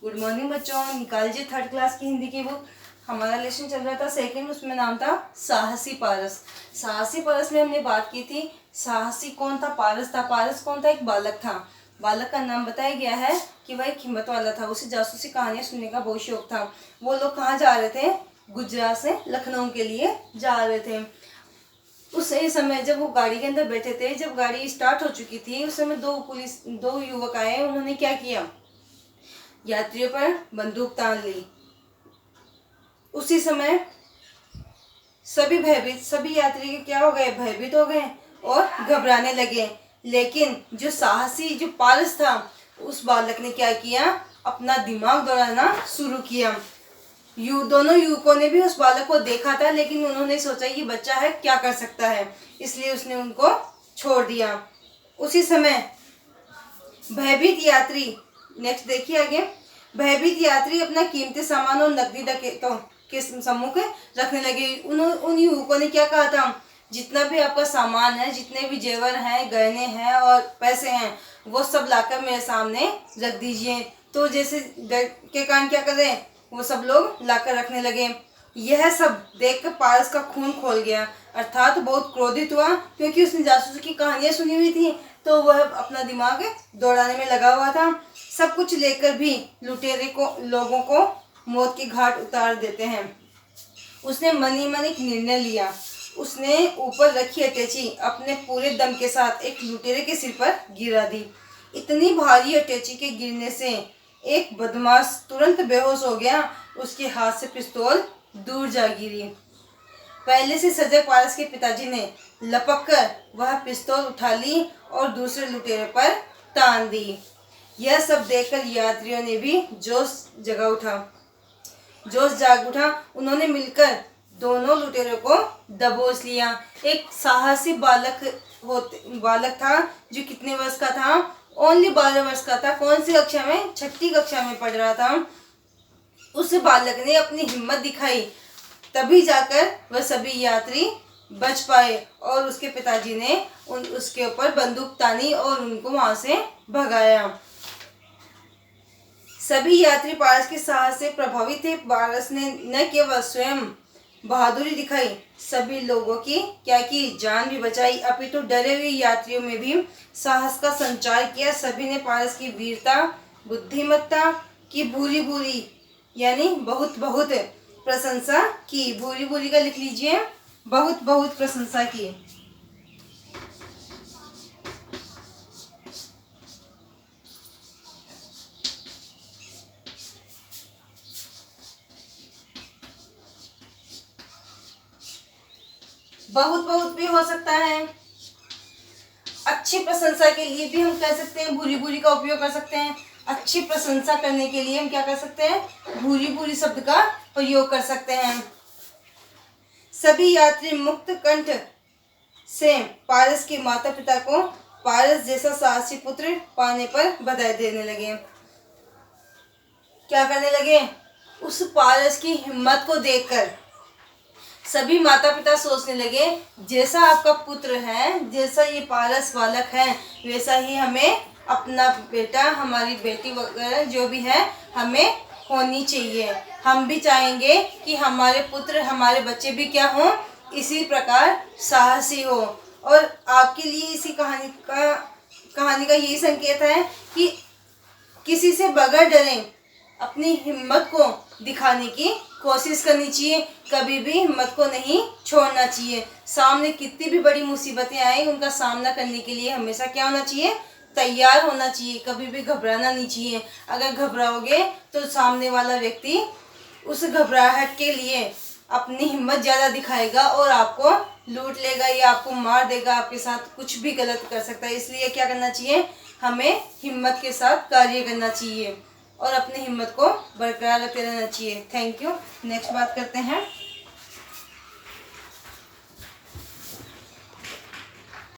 Good morning बच्चों, निकालिए third class की हिंदी की बुक। हमारा लेसन चल रहा था सेकंड, उसमें नाम था साहसी पारस। साहसी पारस में हमने बात की थी साहसी कौन था, पारस था। पारस कौन था? एक बालक था। बालक का नाम बताया गया है कि वह एक हिम्मत वाला था। उसे जासूसी कहानियां सुनने का बहुत शौक था। वो लोग कहाँ जा रहे थे? गुजरात से लखनऊ के लिए जा रहे थे। उस समय जब वो गाड़ी के अंदर बैठे थे, जब गाड़ी स्टार्ट हो चुकी थी, उस समय दो युवक आए। उन्होंने क्या किया? यात्रियों पर बंदूक तान ली। उसी समय सभी यात्री क्या हो गए? भयभीत हो गए और घबराने लगे। लेकिन जो साहसी जो पारस था, उस बालक ने क्या किया? अपना दिमाग दौड़ाना शुरू किया। दोनों युवकों ने भी उस बालक को देखा था, लेकिन उन्होंने सोचा ये बच्चा है, क्या कर सकता है, इसलिए उसने उनको छोड़ दिया। उसी समय भयभीत यात्री, नेक्स्ट देखिए आगे, भयभीत यात्री अपना कीमती सामान और नकदी डकैतों के सम्मुख रखने लगे। उन युवकों ने क्या कहा था? जितना भी आपका सामान है, जितने भी जेवर हैं, गहने हैं और पैसे हैं, वो सब लाकर मेरे सामने रख दीजिए। तो जैसे डर के कारण क्या कर रहे हैं, वो सब लोग लाकर रखने लगे। यह सब देखकर पारस का खून खोल गया, अर्थात बहुत क्रोधित हुआ, क्योंकि उसने जासूसी की कहानियां सुनी हुई थी, तो वह अपना दिमाग दौड़ाने में लगा हुआ था। सब कुछ लेकर भी लुटेरे लोगों को मौत के घाट उतार देते हैं। उसने मन ही मन एक निर्णय लिया। उसने ऊपर रखी अटैची अपने पूरे दम के साथ एक लुटेरे के सिर पर गिरा दी। इतनी भारी अटैची के गिरने से एक बदमाश तुरंत बेहोश हो गया। उसके हाथ से पिस्तौल दूर जा गिरी। पहले से सजग पारस के पिताजी ने लपक कर वह पिस्तौल उठा ली और दूसरे लुटेरे पर तान दी। यह सब देखकर यात्रियों ने भी जोश जाग उठा। उन्होंने मिलकर दोनों लुटेरों को दबोच लिया। एक साहसी बालक था जो कितने वर्ष का था? ओनली 12 वर्ष का था। कौन सी कक्षा में? 6ठी कक्षा में पढ़ रहा था। उस बालक ने अपनी हिम्मत दिखाई, तभी जाकर वह सभी यात्री बच पाए और उसके पिताजी ने उसके ऊपर बंदूक तानी और उनको वहां से भगाया। सभी यात्री पारस के साहस से प्रभावित थे। पारस ने न केवल स्वयं बहादुरी दिखाई, सभी लोगों की क्या की जान भी बचाई, अपितु डरे हुए यात्रियों में भी साहस का संचार किया। सभी ने पारस की वीरता, बुद्धिमत्ता की भूरी यानी बहुत प्रशंसा की। भूरी का लिख लीजिए, बहुत प्रशंसा की। बहुत भी हो सकता है। अच्छी प्रशंसा के लिए भी हम कह सकते हैं भूरी का उपयोग कर सकते हैं। अच्छी प्रशंसा करने के लिए हम क्या कर सकते हैं? भूरी शब्द का प्रयोग कर सकते हैं। सभी यात्री मुक्त कंठ से पारस के माता पिता को पारस जैसा साहसी पुत्र पाने पर बधाई देने लगे। क्या करने लगे? उस पारस की हिम्मत को देखकर सभी माता पिता सोचने लगे, जैसा आपका पुत्र है, जैसा ये पारस बालक है, वैसा ही हमें अपना बेटा, हमारी बेटी वगैरह जो भी है, हमें होनी चाहिए। हम भी चाहेंगे कि हमारे पुत्र, हमारे बच्चे भी क्या हों? इसी प्रकार साहसी हो। और आपके लिए इसी कहानी का यही संकेत है कि किसी से बगैर डरे अपनी हिम्मत को दिखाने की कोशिश करनी चाहिए। कभी भी हिम्मत को नहीं छोड़ना चाहिए। सामने कितनी भी बड़ी मुसीबतें आए, उनका सामना करने के लिए हमेशा क्या होना चाहिए? तैयार होना चाहिए। कभी भी घबराना नहीं चाहिए। अगर घबराओगे तो सामने वाला व्यक्ति उस घबराहट के लिए अपनी हिम्मत ज़्यादा दिखाएगा और आपको लूट लेगा या आपको मार देगा, आपके साथ कुछ भी गलत कर सकता है। इसलिए क्या करना चाहिए? हमें हिम्मत के साथ कार्य करना चाहिए और अपनी हिम्मत को बरकरार रखते रहना चाहिए। Thank you. नेक्स्ट बात करते हैं।